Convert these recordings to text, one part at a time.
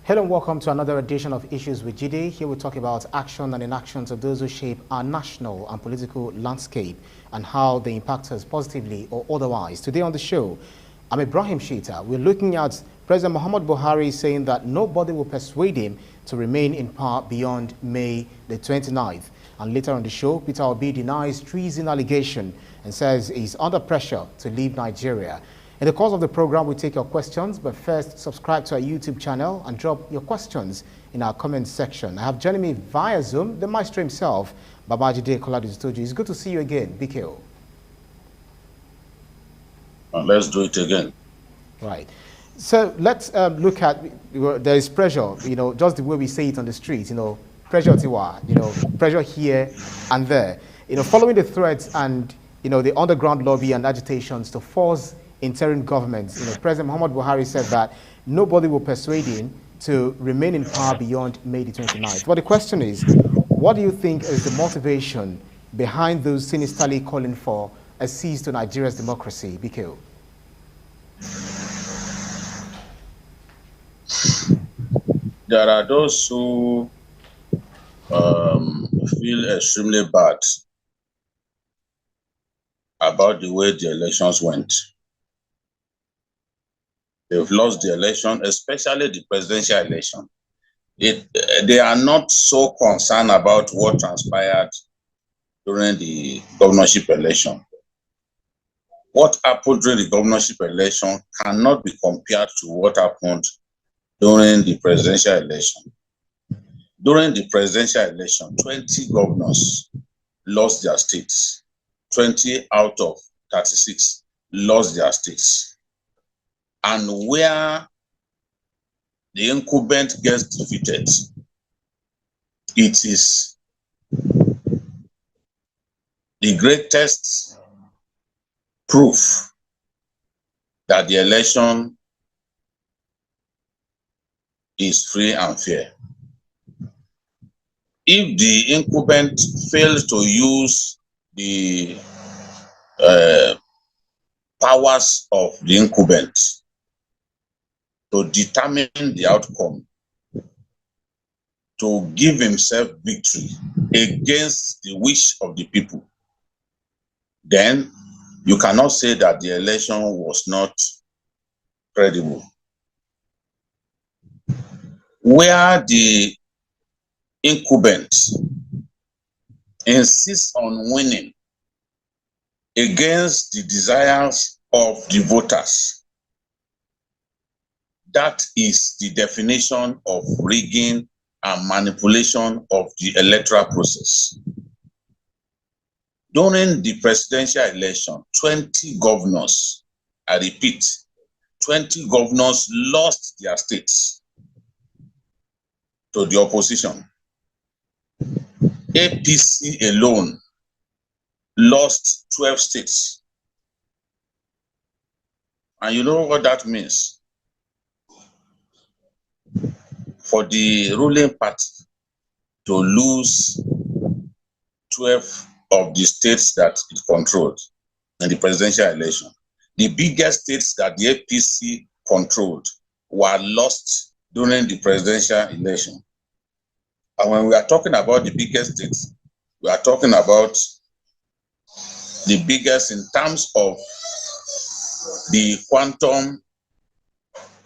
Hello and welcome to another edition of Issues with JIDE. Here we talk about action and inactions of those who shape our national and political landscape and how they impact us positively or otherwise. Today on the show, I'm Ibrahim Shita. We're looking at President Muhammad Buhari saying that nobody will persuade him to remain in power beyond May the 29th. And later on the show, Peter Obi denies treason allegation and says he's under pressure to leave Nigeria. In the course of the program, we take your questions, but first, subscribe to our YouTube channel and drop your questions in our comment section. I have joining me via Zoom, the maestro himself, Babajide Kolade-Otitoju. It's good to see you again, BKO. Let's do it again. Right. So let's look at, there is pressure, just the way we say it on the street, pressure tiwa, pressure here and there. Following the threats and, the underground lobby and agitations to force interim governments, President Muhammad Buhari said that nobody will persuade him to remain in power beyond May the 29th. But the question is, what do you think is the motivation behind those sinisterly calling for a cease to Nigeria's democracy, BKO? There are those who feel extremely bad about the way the elections went. They've lost the election, especially the presidential election. They are not so concerned about what transpired during the governorship election. What happened during the governorship election cannot be compared to what happened during the presidential election. During the presidential election, 20 governors lost their states. 20 out of 36 lost their states. And where the incumbent gets defeated, it is the greatest proof that the election is free and fair. If the incumbent fails to use the powers of the incumbent to determine the outcome, to give himself victory against the wish of the people, then you cannot say that the election was not credible. Where the incumbent insists on winning against the desires of the voters, that is the definition of rigging and manipulation of the electoral process. During the presidential election, 20 governors, I repeat, 20 governors lost their states to the opposition. APC alone lost 12 states. And you know what that means? For the ruling party to lose 12 of the states that it controlled in the presidential election. The biggest states that the APC controlled were lost during the presidential election. And when we are talking about the biggest states, we are talking about the biggest in terms of the quantum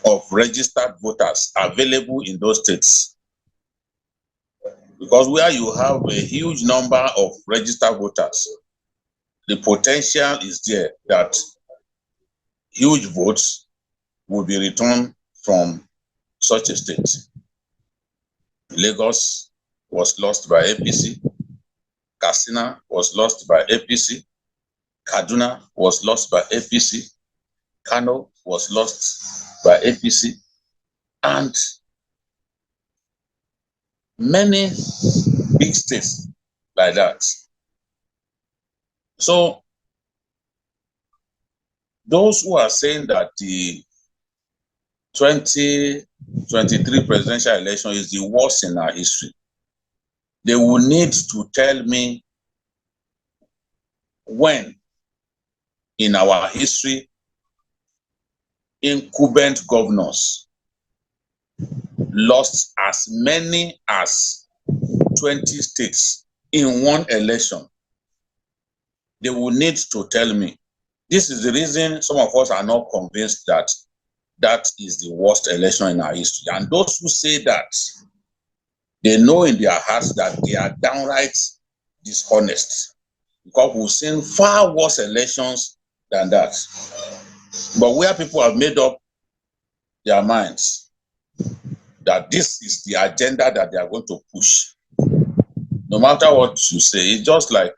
of registered voters available in those states. Because where you have a huge number of registered voters, the potential is there that huge votes will be returned from such a state. Lagos was lost by APC. Katsina was lost by APC. Kaduna was lost by APC. Kano was lost by APC, and many big states like that. So those who are saying that the 2023 presidential election is the worst in our history, they will need to tell me when in our history incumbent governors lost as many as 20 states in one election, they will need to tell me. This is the reason some of us are not convinced that that is the worst election in our history. And those who say that, they know in their hearts that they are downright dishonest, because we've seen far worse elections than that. But where people have made up their minds that this is the agenda that they are going to push, no matter what you say, it's just like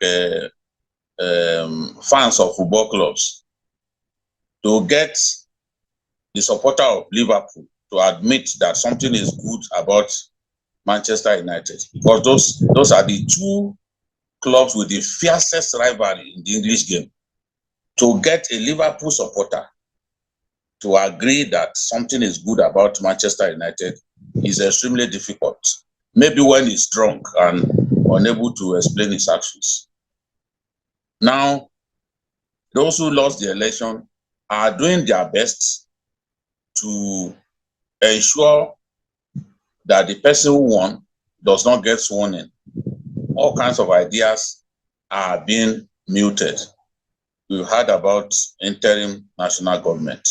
fans of football clubs. To get the supporter of Liverpool to admit that something is good about Manchester United, because those are the two clubs with the fiercest rivalry in the English game. To get a Liverpool supporter to agree that something is good about Manchester United is extremely difficult. Maybe when he's drunk and unable to explain his actions. Now, those who lost the election are doing their best to ensure that the person who won does not get sworn in. All kinds of ideas are being muted. We've heard about interim national government.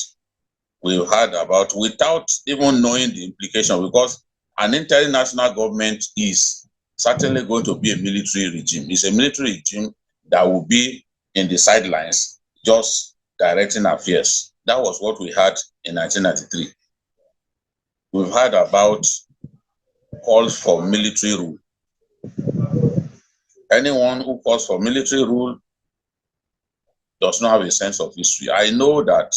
We've heard about, without even knowing the implication, because an interim national government is certainly going to be a military regime. It's a military regime that will be in the sidelines, just directing affairs. That was what we had in 1993. We've heard about calls for military rule. Anyone who calls for military rule does not have a sense of history. I know that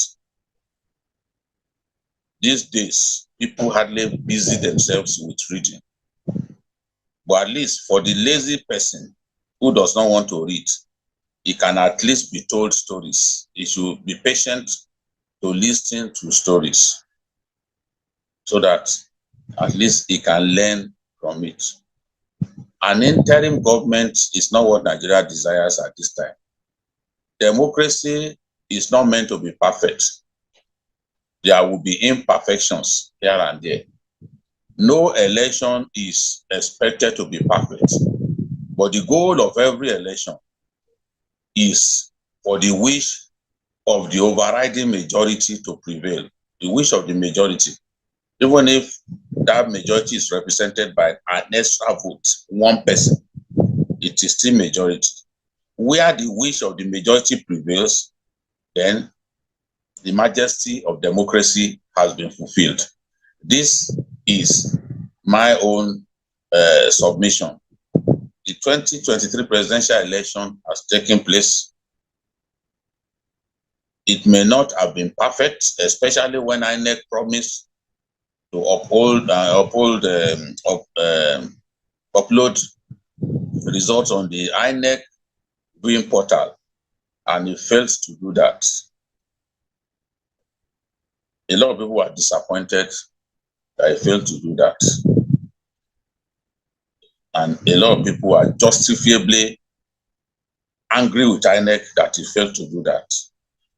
these days, people hardly busy themselves with reading. But at least for the lazy person who does not want to read, he can at least be told stories. He should be patient to listen to stories so that at least he can learn from it. An interim government is not what Nigeria desires at this time. Democracy is not meant to be perfect. There will be imperfections here and there. No election is expected to be perfect. But the goal of every election is for the wish of the overriding majority to prevail, the wish of the majority. Even if that majority is represented by an extra vote, one person, it is still majority. Where the wish of the majority prevails, then the majesty of democracy has been fulfilled. This is my own submission. The 2023 presidential election has taken place. It may not have been perfect, especially when INEC promised to upload results on the INEC viewing portal, and it failed to do that. A lot of people are disappointed that it failed to do that. And a lot of people are justifiably angry with INEC that it failed to do that.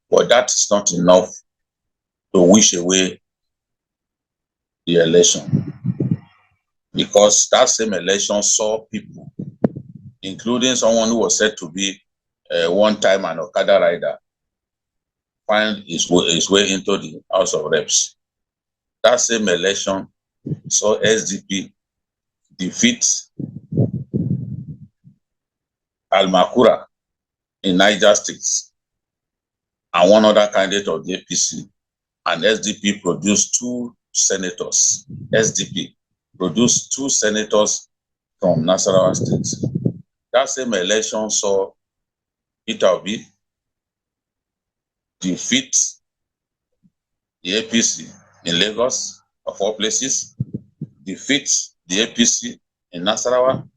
But that is not enough to wish away the election. Because that same election saw people, including someone who was said to be one time an Okada rider, find his way into the House of Reps. That same election saw SDP defeat Al-Makura in Niger State and one other candidate of the APC, and SDP produced 2 senators. SDP produced 2 senators from Nasarawa State. That same election saw Peter Obi defeat the APC in Lagos, of all places, defeat the APC in Nasarawa,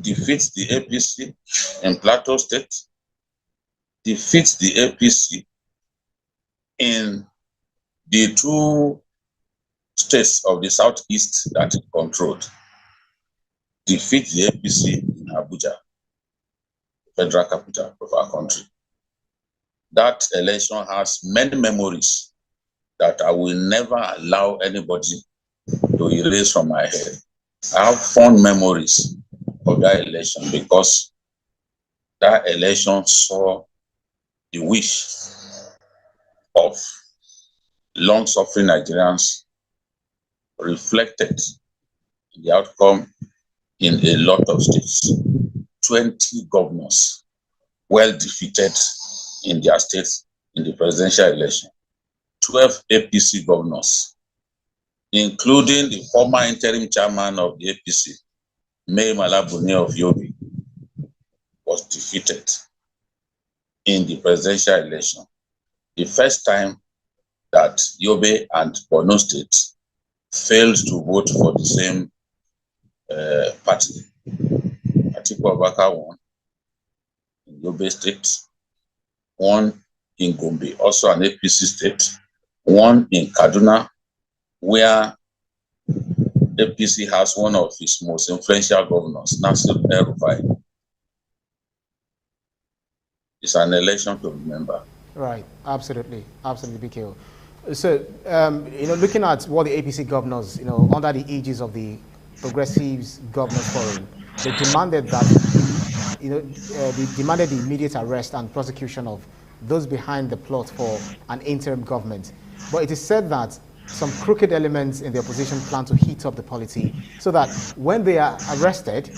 defeat the APC in Plateau State, defeat the APC in the 2 states of the Southeast that it controlled, defeat the APC in Abuja, federal capital of our country. That election has many memories that I will never allow anybody to erase from my head. I have fond memories of that election because that election saw the wish of long-suffering Nigerians reflected in the outcome in a lot of states. 20 governors well defeated in their states in the presidential election. 12 APC governors, including the former interim chairman of the APC, May Malabuni of Yobe, was defeated in the presidential election. The first time that Yobe and Borno State failed to vote for the same party. Atiku Abubakar won in Yobe State, one in Gombe, also an APC state, one in Kaduna, where APC has one of its most influential governors, Nasir El-Rufai. It's an election to remember. Right, absolutely, BKO. So, looking at what the APC governors, under the aegis of the Progressives Governors Forum, they demanded that, they demanded the immediate arrest and prosecution of those behind the plot for an interim government. But it is said that some crooked elements in the opposition plan to heat up the polity so that when they are arrested,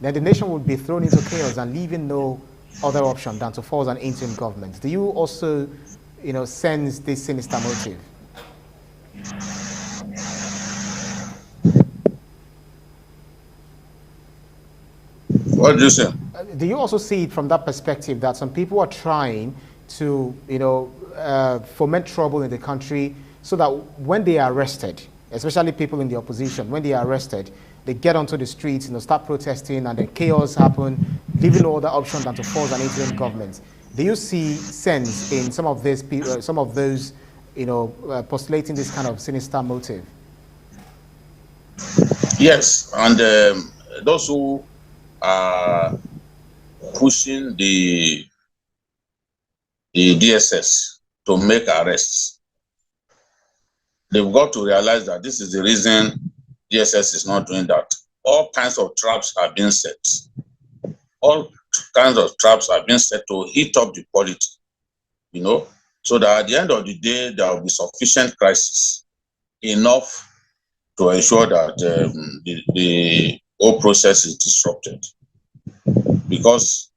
then the nation would be thrown into chaos and leaving no other option than to force an interim government. Do you also, sense this sinister motive? What do you say? Do you also see it from that perspective that some people are trying to, foment trouble in the country so that when they are arrested, especially people in the opposition, when they are arrested, they get onto the streets, start protesting, and then chaos happen, leaving no other option than to force an interim government? Do you see sense in some of these people, some of those, postulating this kind of sinister motive? Yes, and those who are pushing the DSS to make arrests, they've got to realize that this is the reason DSS is not doing that. All kinds of traps are being set. All kinds of traps are being set to heat up the polity, so that at the end of the day, there will be sufficient crisis, enough to ensure that the whole process is disrupted. Because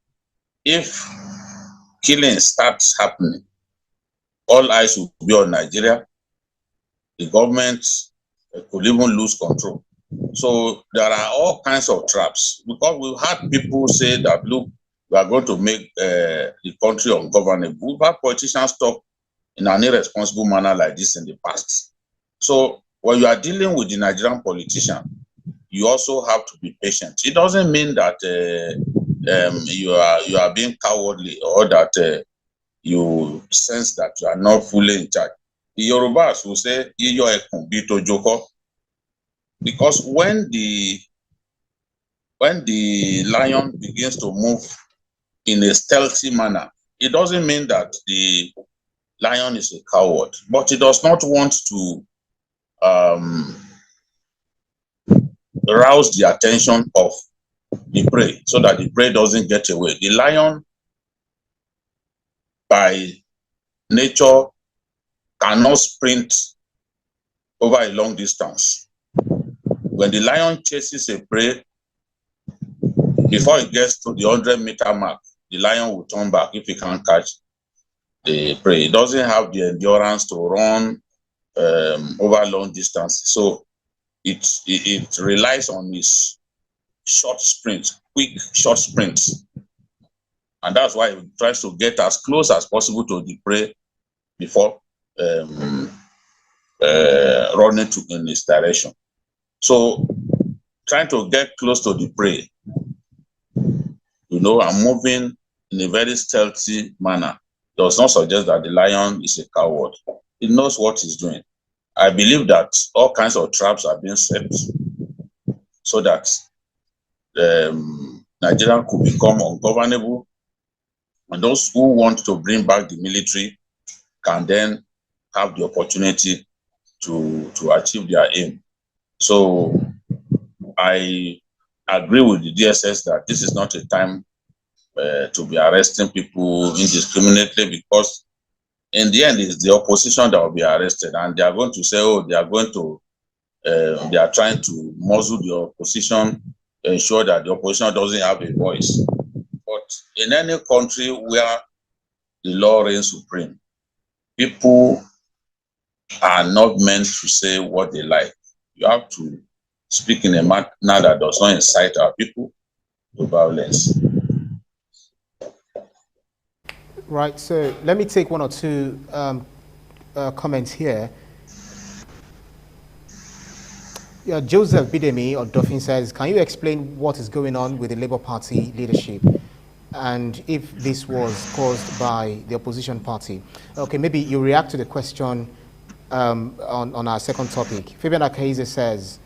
if killing starts happening, all eyes will be on Nigeria. The government could even lose control. So there are all kinds of traps, because we've had people say that, look, we are going to make the country ungovernable. We've had politicians talk in an irresponsible manner like this in the past. So when you are dealing with the Nigerian politician, you also have to be patient. It doesn't mean that you are being cowardly or that you sense that you are not fully in charge. The Yorubas will say, because when the lion begins to move in a stealthy manner, it doesn't mean that the lion is a coward, but it does not want to rouse the attention of the prey so that the prey doesn't get away. The lion, by nature, cannot sprint over a long distance. When the lion chases a prey, before it gets to the 100-meter mark, the lion will turn back if he can't catch the prey. It doesn't have the endurance to run over long distances. So it relies on its short sprints, quick short sprints. And that's why it tries to get as close as possible to the prey before running in its direction. So trying to get close to the prey, and moving in a very stealthy manner does not suggest that the lion is a coward. It knows what it's doing. I believe that all kinds of traps are being set so that Nigeria could become ungovernable, and those who want to bring back the military can then have the opportunity to achieve their aim. So I agree with the DSS that this is not a time to be arresting people indiscriminately, because in the end, it's the opposition that will be arrested, and they are going to say, oh, they are trying to muzzle the opposition, ensure that the opposition doesn't have a voice. But in any country where the law reigns supreme, people are not meant to say what they like. You have to speak in a manner that does not incite our people to violence. Right, so let me take one or two comments here. Yeah, Joseph Bidemi or Dolphin says, can you explain what is going on with the Labour Party leadership and if this was caused by the opposition party? Okay, maybe you react to the question on our second topic. Fabian Akaize says,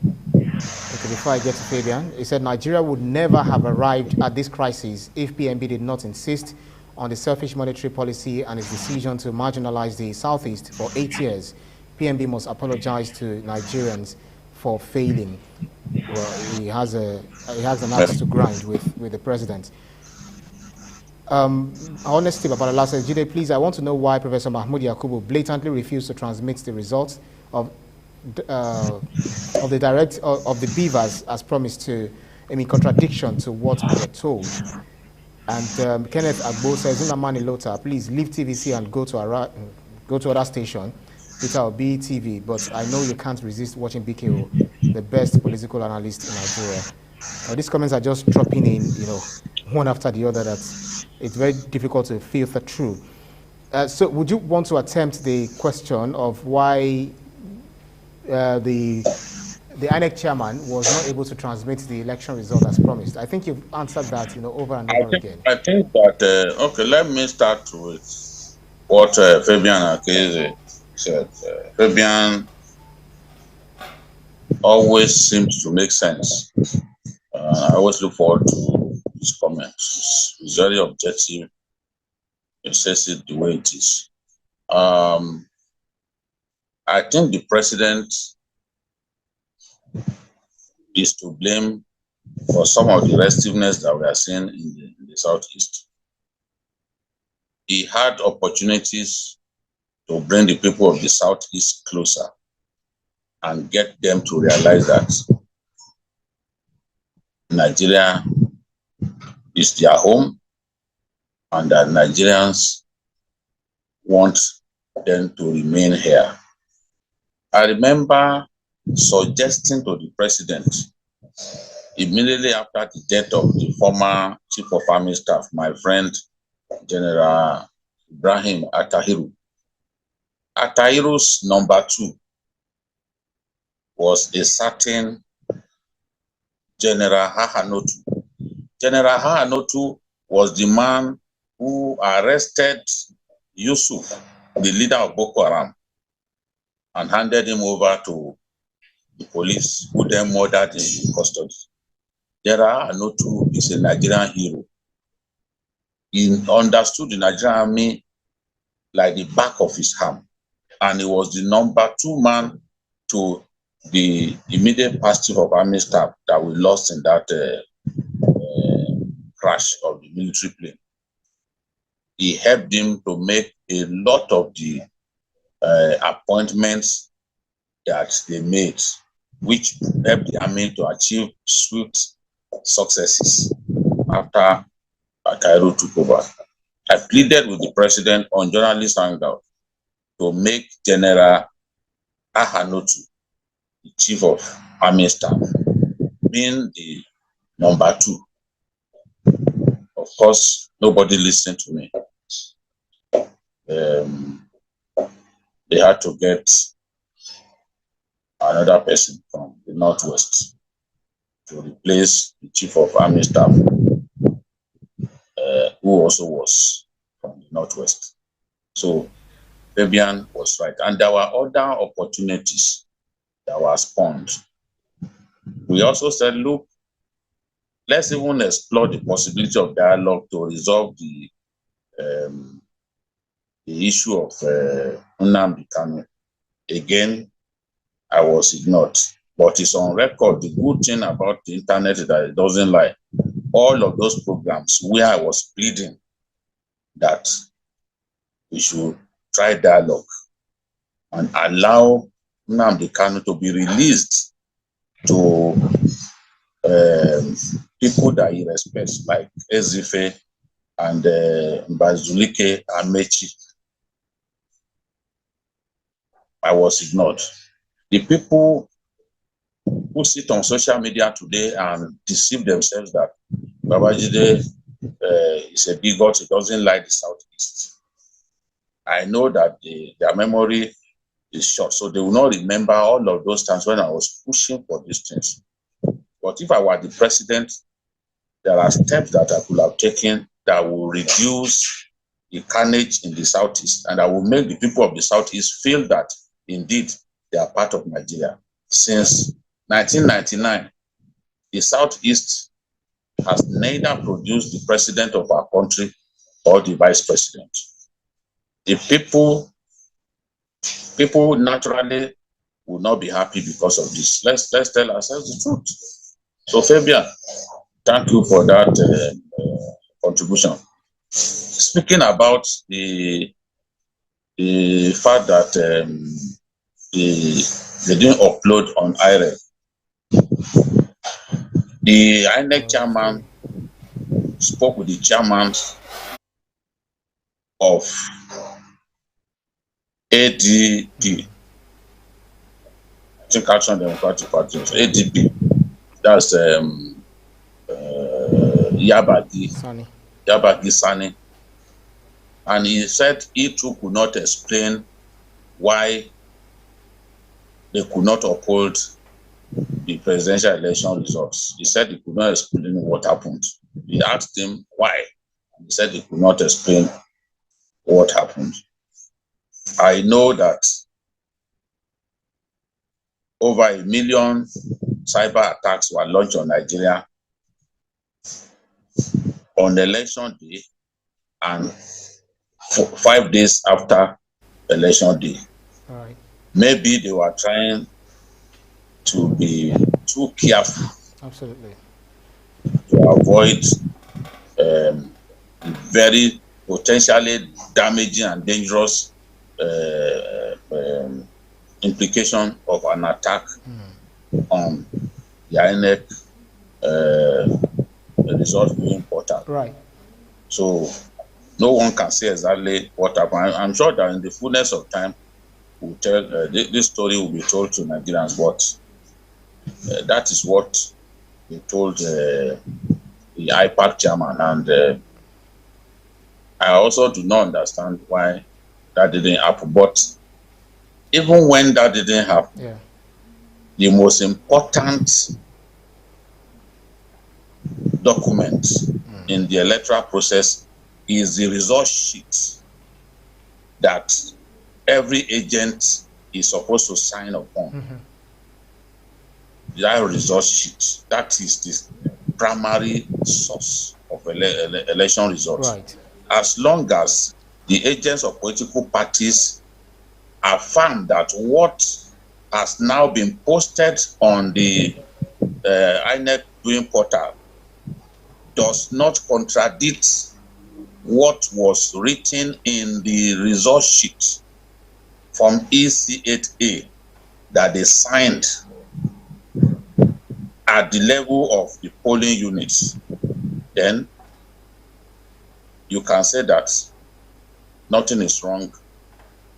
okay, before I get to Fabian, he said Nigeria would never have arrived at this crisis if PNB did not insist on the selfish monetary policy and its decision to marginalize the Southeast for 8 years. PNB must apologize to Nigerians for failing. Well, he has an axe to grind with the president. Honesty Babalala says, JIDE, please, I want to know why Professor Mahmoud Yakubu blatantly refused to transmit the results of the beavers as promised to, contradiction to what we were told. And Kenneth Agbo says, Unamani Lota, please leave TVC and go to other station, Peter or BTV, but I know you can't resist watching BKO, the best political analyst in Nigeria. These comments are just dropping in, one after the other, that it's very difficult to filter through. So would you want to attempt the question of why the INEC chairman was not able to transmit the election result as promised? I think you've answered that, over and over again. I think that, okay, let me start with what Fabian Akeze said. Fabian always seems to make sense. I always look forward to his comments. He's very objective. He says it the way it is. I think the president is to blame for some of the restiveness that we are seeing in the Southeast. He had opportunities to bring the people of the Southeast closer and get them to realize that Nigeria is their home and that Nigerians want them to remain here. I remember suggesting to the president, immediately after the death of the former Chief of Army Staff, my friend, General Ibrahim Atahiru. Atahiru's number 2 was a certain General Hahanotu. General Hahanotu was the man who arrested Yusuf, the leader of Boko Haram, and handed him over to the police, who then murdered him in custody. General Hahanotu is a Nigerian hero. He understood the Nigerian army like the back of his hand, and he was the number 2 man to the immediate past Chief of Army Staff that we lost in that crash of the military plane. He helped him to make a lot of the appointments that they made, which helped the army to achieve swift successes after Atahiru took over. I pleaded with the president on journalist hangout to make General Ahanotu the Chief of Army Staff, being the number 2. Of course, nobody listened to me. They had to get another person from the Northwest to replace the Chief of Army Staff, who also was from the Northwest. So Fabian was right. And there were other opportunities that were spawned. We also said, look, let's even explore the possibility of dialogue to resolve the issue of Nnamdi Kanu. Again, I was ignored. But it's on record. The good thing about the internet is that it doesn't lie. All of those programs where I was pleading that we should try dialogue and allow Nnamdi Kanu to be released to people that he respects, like Ezife and Mbazulike and Mechi. I was ignored. The people who sit on social media today and deceive themselves that Babajide is a bigot, he doesn't like the Southeast. I know that their memory is short, so they will not remember all of those times when I was pushing for these things. But if I were the president, there are steps that I could have taken that will reduce the carnage in the Southeast, and I will make the people of the Southeast feel that indeed they are part of Nigeria. Since 1999, the Southeast has neither produced the president of our country or the vice president. The people naturally will not be happy because of this. Let's tell ourselves the truth. So Fabian, thank you for that contribution. Speaking about the fact that they didn't upload on IREL, the INEC chairman spoke with the chairman of ADP, I think Action Democratic Party, ADP, that's Yabagi Sani, and he said he too could not explain why they could not uphold the presidential election results. He said he could not explain what happened. He asked him why. He said he could not explain what happened. I know that over 1 million cyber attacks were launched on Nigeria on election day and 5 days after election day. All right. Maybe they were trying to be too careful. Absolutely. To avoid very potentially damaging and dangerous implication of an attack on the INEC result being important. Right. So no one can say exactly what happened. I'm sure that in the fullness of time, we'll tell this story will be told to Nigerians, but that is what they told the IPAC chairman, and I also do not understand why that didn't happen. But even when that didn't happen, the most important document in the electoral process is the result sheet that every agent is supposed to sign upon. That result sheet, that is the primary source of election results. Right. As long as the agents of political parties affirm that what has now been posted on the INEC viewing portal does not contradict what was written in the result sheet from EC8A that they signed at the level of the polling units, then you can say that nothing is wrong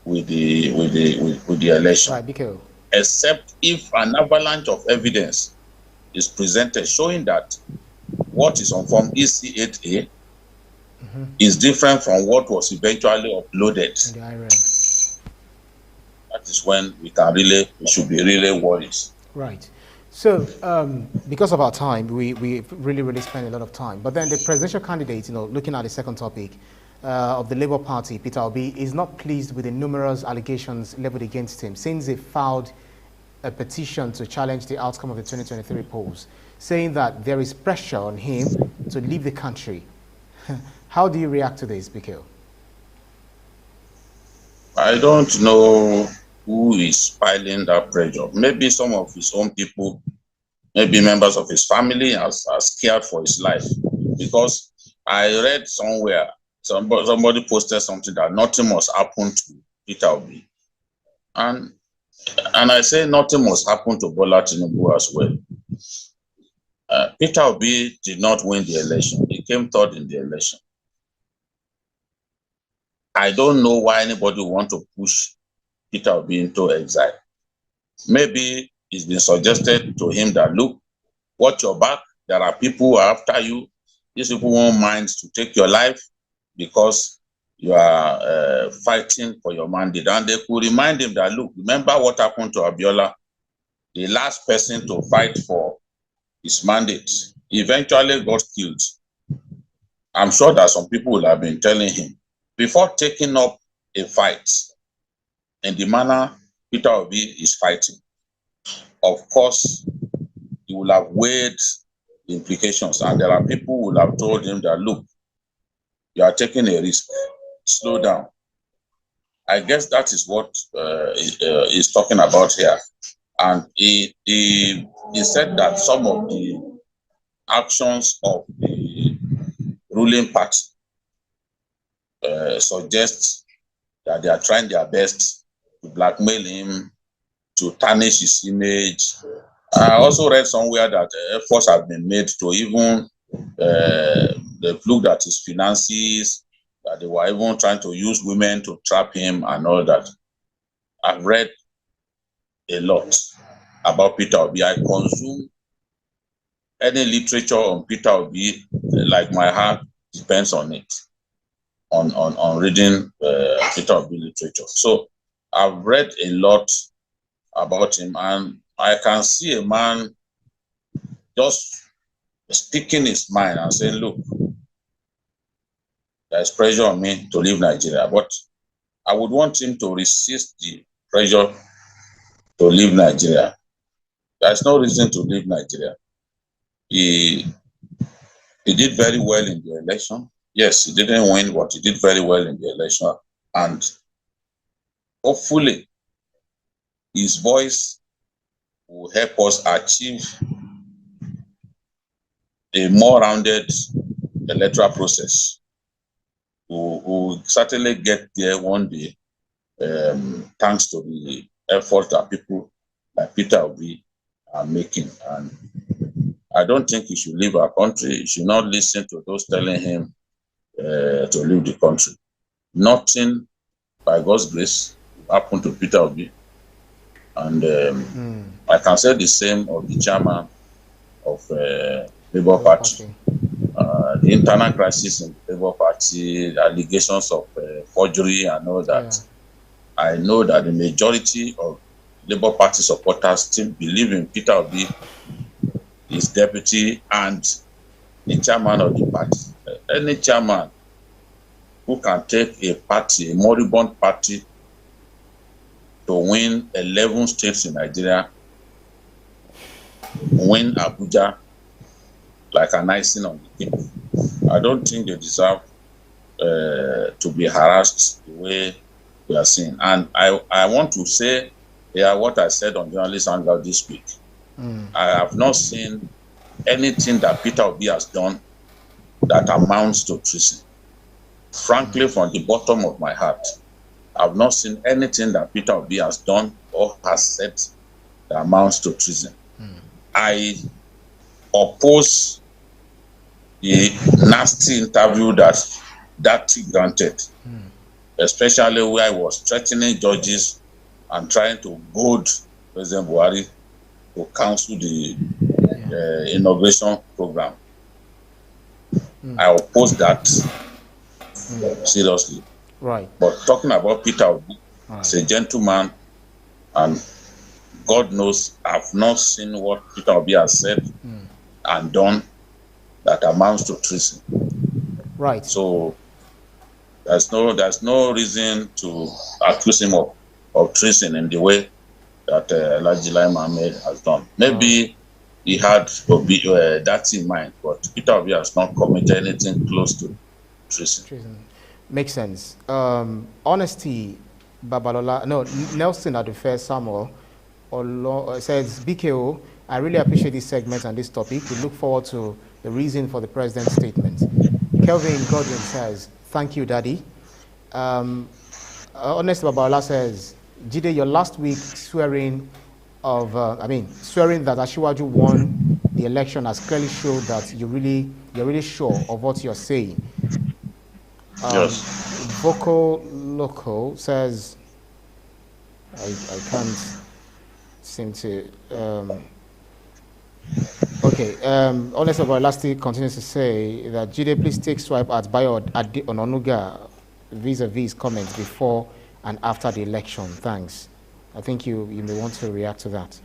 with the election. Right, except if an avalanche of evidence is presented showing that what is on form EC8A is different from what was eventually uploaded. That is when we should be really worried. Right. So, because of our time, we really spend a lot of time. But then the presidential candidate, looking at the second topic of the Labour Party, Peter Obi, is not pleased with the numerous allegations leveled against him since he filed a petition to challenge the outcome of the 2023 polls, saying that there is pressure on him to leave the country. How do you react to this, Bikil? I don't know who is piling that pressure. Maybe some of his own people, maybe members of his family are scared for his life. Because I read somewhere, somebody posted something that nothing must happen to Peter Obi. And I say nothing must happen to Bola Tinubu as well. Peter Obi did not win the election. He came third in the election. I don't know why anybody would want to push Peter Obi into exile. Maybe it's been suggested to him that, look, watch your back. There are people who are after you. These people won't mind to take your life because you are fighting for your mandate. And they could remind him that, look, remember what happened to Abiola, the last person to fight for his mandate. He eventually got killed. I'm sure that some people will have been telling him, before taking up a fight in the manner Peter Obi is fighting, of course, he will have weighed the implications. And there are people who will have told him that, look, you are taking a risk. Slow down. I guess that is what he's talking about here. And he said that some of the actions of the ruling party suggest that they are trying their best to blackmail him, to tarnish his image. I also read somewhere that efforts have been made to even look at his finances, that they were even trying to use women to trap him and all that. I've read a lot about Peter Obi. I consume any literature on Peter Obi, like my heart depends on it, on reading Peter Obi literature. So I've read a lot about him, and I can see a man just speaking his mind and saying, look, there's pressure on me to leave Nigeria, but I would want him to resist the pressure to leave Nigeria. There's no reason to leave Nigeria. He did very well in the election. Yes, he didn't win, but he did very well in the election. And hopefully, his voice will help us achieve a more rounded electoral process. We will certainly get there one day, thanks to the effort that people like Peter Obi are making. And I don't think he should leave our country. He should not listen to those telling him to leave the country. Nothing, by God's grace, will happen to Peter Obi. And I can say the same of the chairman of Labour Party. The internal crisis in the Labour Party, the allegations of forgery and all that. Yeah. I know that the majority of Labour Party supporters still believe in Peter Obi, his deputy, and the chairman of the party. Any chairman who can take a party, a moribund party, to win 11 states in Nigeria, win Abuja like an icing on the cake. I don't think they deserve to be harassed the way we are seeing. And I want to say what I said on Journalist Hangout this week. I have not seen anything that Peter Obi has done that amounts to treason. Frankly, from the bottom of my heart, I've not seen anything that Peter Obi has done or has said that amounts to treason. I oppose the nasty interview that he granted, especially where I was threatening judges and trying to goad President Buhari to cancel the inauguration program. I oppose that seriously. Right. But talking about Peter Obi, he's a gentleman, and God knows I've not seen what Peter Obi has said and done that amounts to treason. Right. So there's no reason to accuse him of treason in the way that Alhaji Lai Mohammed has done. Maybe he had that in mind, but Peter Obi has not committed anything close to treason. Makes sense. Honesty Babalola, no, Nelson Adufe Samuel says, BKO, I really appreciate this segment and this topic. We look forward to the reason for the president's statement. Kelvin Godwin says, thank you, Daddy. Honest Babalola says, Jide, your last week swearing swearing that Asiwaju won the election has clearly showed that you're really sure of what you're saying. Yes. Vocal Loco says, I can't seem to. Okay. Honest Everlasting continues to say that Jide, please take swipe at Bayo Ononuga vis-a-vis comments before and after the election. Thanks. I think you may want to react to that.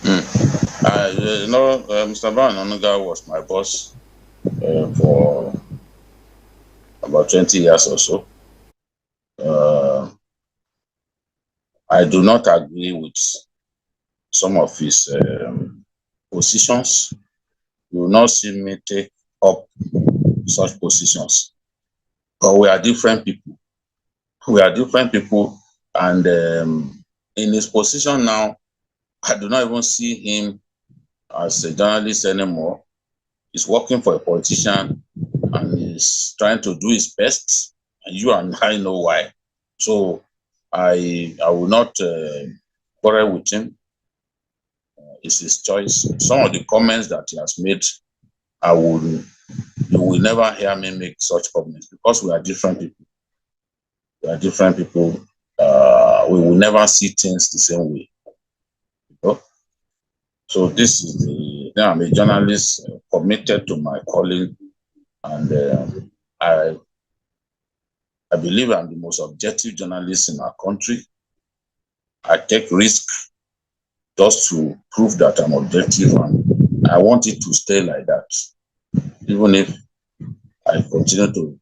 Mr. Bayo Ononuga was my boss for about 20 years or so. I do not agree with some of his positions. You will not see me take up such positions. But we are different people. We are different people, and in his position now, I do not even see him as a journalist anymore. He's working for a politician, and he's trying to do his best, and you and I know why. So I will not quarrel with him. It's his choice. Some of the comments that he has made, you will never hear me make such comments because we are different people. We are different people. We will never see things the same way. You know? So this is I'm a journalist committed to my calling, and I believe I'm the most objective journalist in our country. I take risk just to prove that I'm objective, and I want it to stay like that, even if I continue to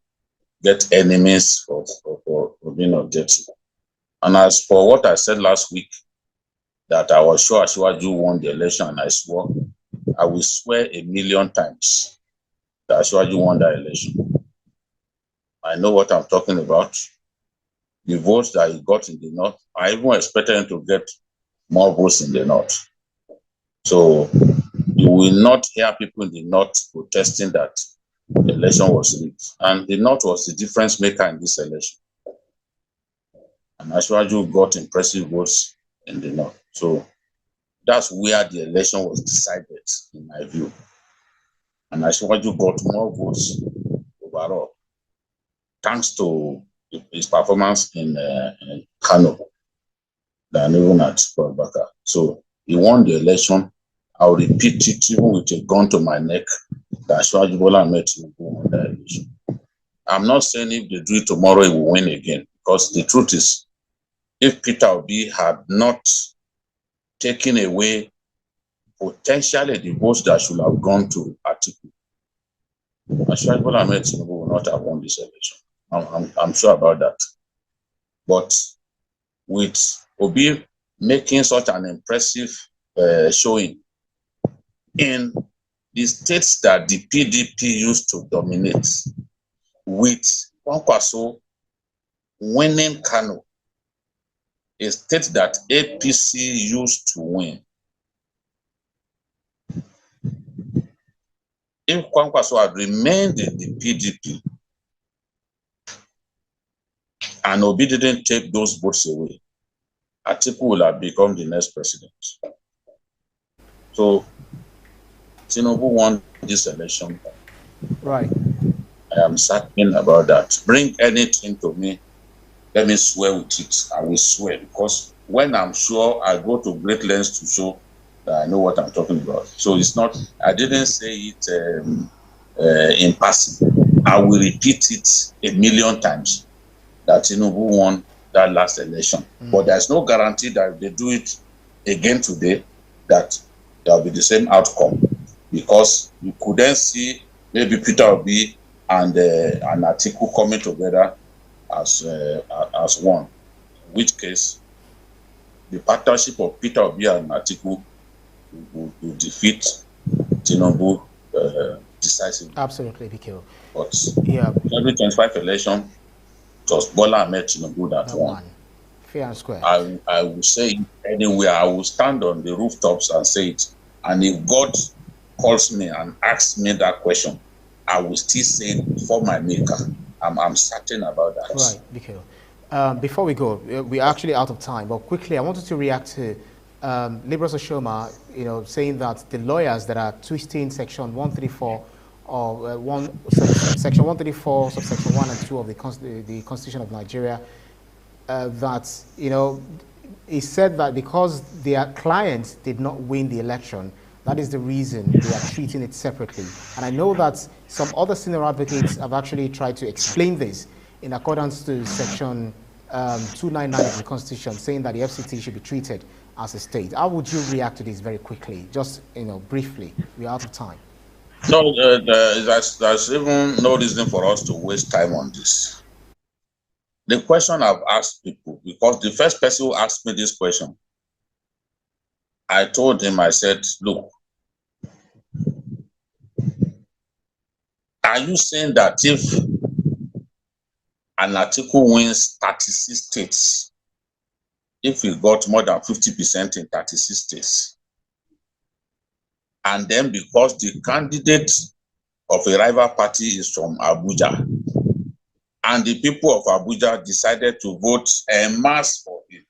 get enemies for being objective. And as for what I said last week, that I was sure Asiwaju won the election, and I swore, I will swear 1,000,000 times that Asiwaju won that election. I know what I'm talking about. The votes that he got in the north, I even expected him to get more votes in the north. So you will not hear people in the north protesting that the election was rigged. And the north was the difference maker in this election. And Asiwaju got impressive votes in the north. So that's where the election was decided, in my view. And Asiwaju got more votes overall, thanks to his performance in Kano than even at Babaka. So he won the election. I'll repeat it even with a gun to my neck that Asiwaju Bola Ahmed Tinubu won the election. I'm not saying if they do it tomorrow, he will win again, because the truth is, if Peter Obi had not taken away potentially the votes that should have gone to Atiku, Asiwaju Bola Ahmed Tinubu will not have won this election. I'm sure about that. But with Obi making such an impressive showing in the states that the PDP used to dominate, with Kwankwaso winning Kano, a state that APC used to win. If Kwankwaso had remained in the PDP and Obi didn't take those votes away, Atiku will have become the next president. So Tinubu won this election. Right. I am certain about that. Bring anything to me, let me swear with it. I will swear, because when I'm sure, I go to great lengths to show that I know what I'm talking about. So it's not, I didn't say it in passing. I will repeat it 1,000,000 times that Tinubu won that last election. But there's no guarantee that if they do it again today, that there will be the same outcome, because you couldn't see maybe Peter Obi and Atiku coming together as one, in which case the partnership of Peter Obi and Atiku will defeat Tinubu decisively. Absolutely, BKO. But yeah, 2025 election, it was Bola Ahmed Tinubu that won. Fair and square. I will say it anywhere. I will stand on the rooftops and say it. And if God calls me and asks me that question, I will still say it before my maker. I'm certain about that. Right, Biko. Before we go, we're actually out of time, but quickly, I wanted to react to Libras Oshoma, saying that the lawyers that are twisting Section 134 or Section 134, subsection 1 and 2 of the Constitution of Nigeria, that, he said that because their clients did not win the election, that is the reason they are treating it separately. And I know that some other senior advocates have actually tried to explain this in accordance to Section 299 of the Constitution, saying that the FCT should be treated as a state. How would you react to this very quickly? Just, briefly. We're out of time. No, there's even no reason for us to waste time on this. The question I've asked people, because the first person who asked me this question, I told him, I said, look, are you saying that if an article wins 36 states, if we got more than 50% in 36 states, and then because the candidate of a rival party is from Abuja, and the people of Abuja decided to vote en masse for him,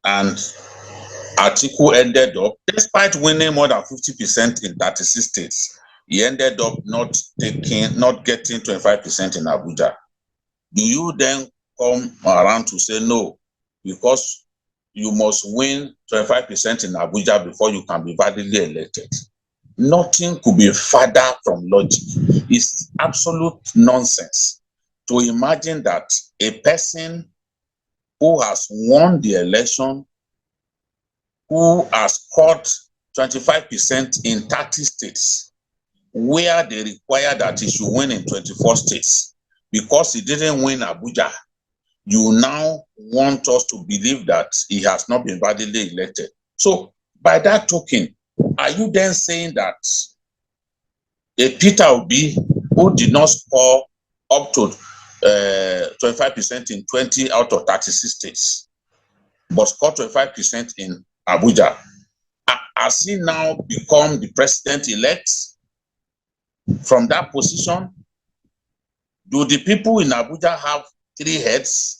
and Atiku ended up, despite winning more than 50% in 36 states, he ended up not getting 25% in Abuja. Do you then come around to say no, because you must win 25% in Abuja before you can be validly elected? Nothing could be further from logic. It's absolute nonsense to imagine that a person who has won the election, who has scored 25% in 30 states, where they require that he should win in 24 states, because he didn't win Abuja, you now want us to believe that he has not been validly elected. So by that token, are you then saying that a Peter Obi, who did not score up to 25% in 20 out of 36 states, but scored 25% in Abuja, has he now become the president-elect from that position? Do the people in Abuja have three heads,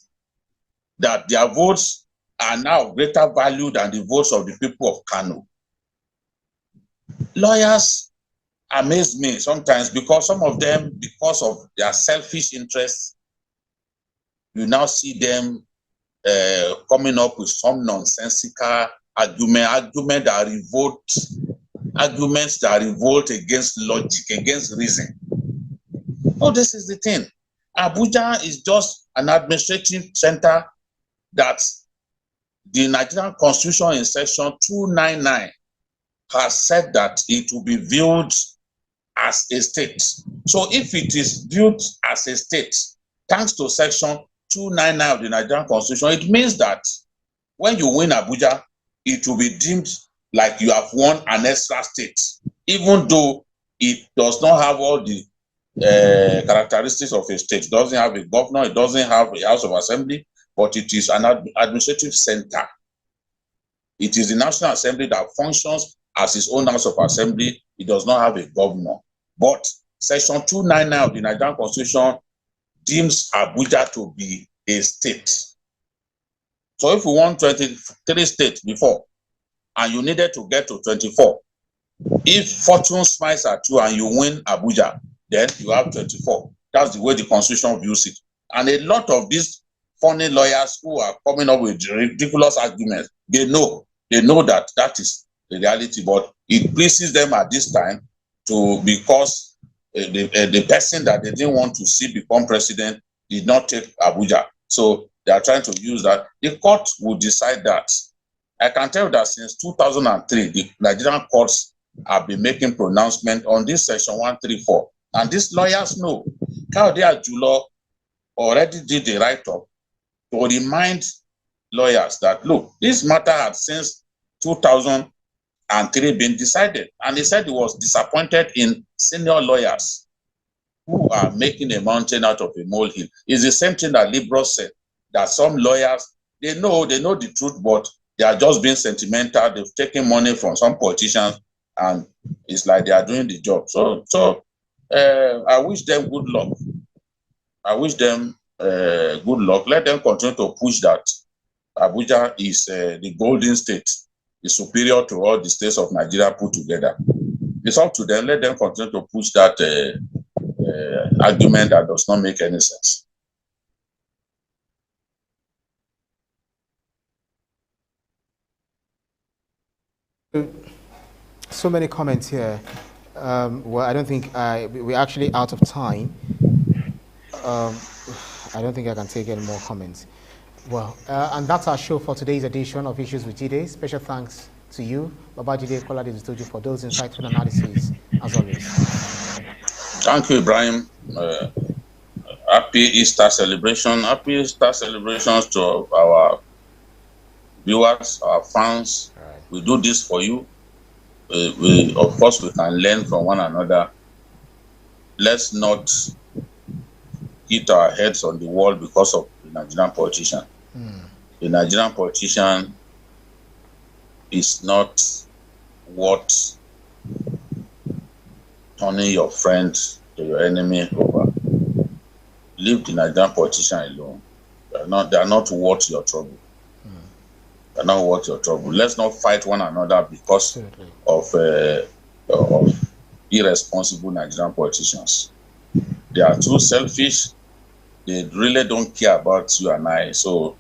that their votes are now greater value than the votes of the people of Kano? Lawyers amaze me sometimes, because some of them, because of their selfish interests, you now see them coming up with some nonsensical arguments that revolt against logic, against reason. Oh, this is the thing. Abuja is just an administrative center that the Nigerian Constitution in Section 299 has said that it will be viewed as a state. So if it is viewed as a state, thanks to Section 299 of the Nigerian Constitution, it means that when you win Abuja, it will be deemed like you have won an extra state, even though it does not have all the characteristics of a state. It doesn't have a governor, it doesn't have a House of Assembly, but it is an administrative center. It is the National Assembly that functions as its own House of Assembly. It does not have a governor. But Section 299 of the Nigerian Constitution deems Abuja to be a state. So if we won 23 states before, and you needed to get to 24, if fortune smiles at you and you win Abuja, then you have 24. That's the way the Constitution views it. And a lot of these funny lawyers who are coming up with ridiculous arguments, they know that that is the reality, but it pleases them at this time because the person that they didn't want to see become president did not take Abuja. So they are trying to use that. The court will decide that. I can tell you that since 2003, the Nigerian courts have been making pronouncement on this Section 134. And these lawyers know. Kayode Ajulo already did the write-up to remind lawyers that, look, this matter had since 2003 been decided. And he said he was disappointed in senior lawyers who are making a mountain out of a molehill. It's the same thing that liberals said, that some lawyers, they know the truth, but they are just being sentimental. They've taken money from some politicians, and it's like they are doing the job. So I wish them good luck. I wish them good luck. Let them continue to push that Abuja is the golden state, is superior to all the states of Nigeria put together. It's up to them. Let them continue to push that argument that does not make any sense. So many comments here. Well, I don't think we're actually out of time. I don't think I can take any more comments. Well, and that's our show for today's edition of Issues with JIDE. Special thanks to you, Babajide Kolade-Otitoju, for those insightful analyses, as always. Thank you, Ibrahim. Happy Easter celebration. Happy Easter celebrations to our viewers, our fans. Right. We do this for you. Of course, we can learn from one another. Let's not hit our heads on the wall because of the Nigerian politician. The Nigerian politician is not what turning your friend to your enemy over. Leave the Nigerian politician alone. They are not worth your trouble. They are not worth your trouble. Let's not fight one another because of irresponsible Nigerian politicians. They are too selfish. They really don't care about you and I. So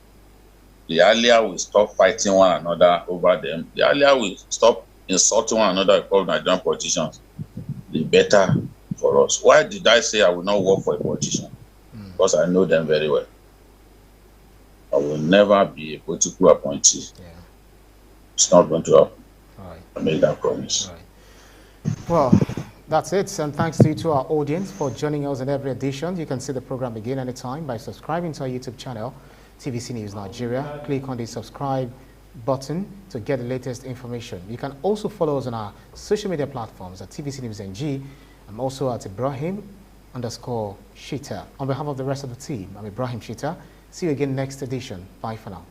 the earlier we stop fighting one another over them, the earlier we stop insulting one another because Nigerian politicians, the better for us. Why did I say I will not work for a politician? Because I know them very well. I will never be a political appointee. Yeah. It's not going to happen. Right. I made that promise. Right. Well, that's it. And thanks to you, to our audience, for joining us in every edition. You can see the program again anytime by subscribing to our YouTube channel, TVC News Nigeria. Click on the subscribe button to get the latest information. You can also follow us on our social media platforms at TVC News NG. I'm also at Ibrahim_Shita. On behalf of the rest of the team, I'm Ibrahim Shita. See you again next edition. Bye for now.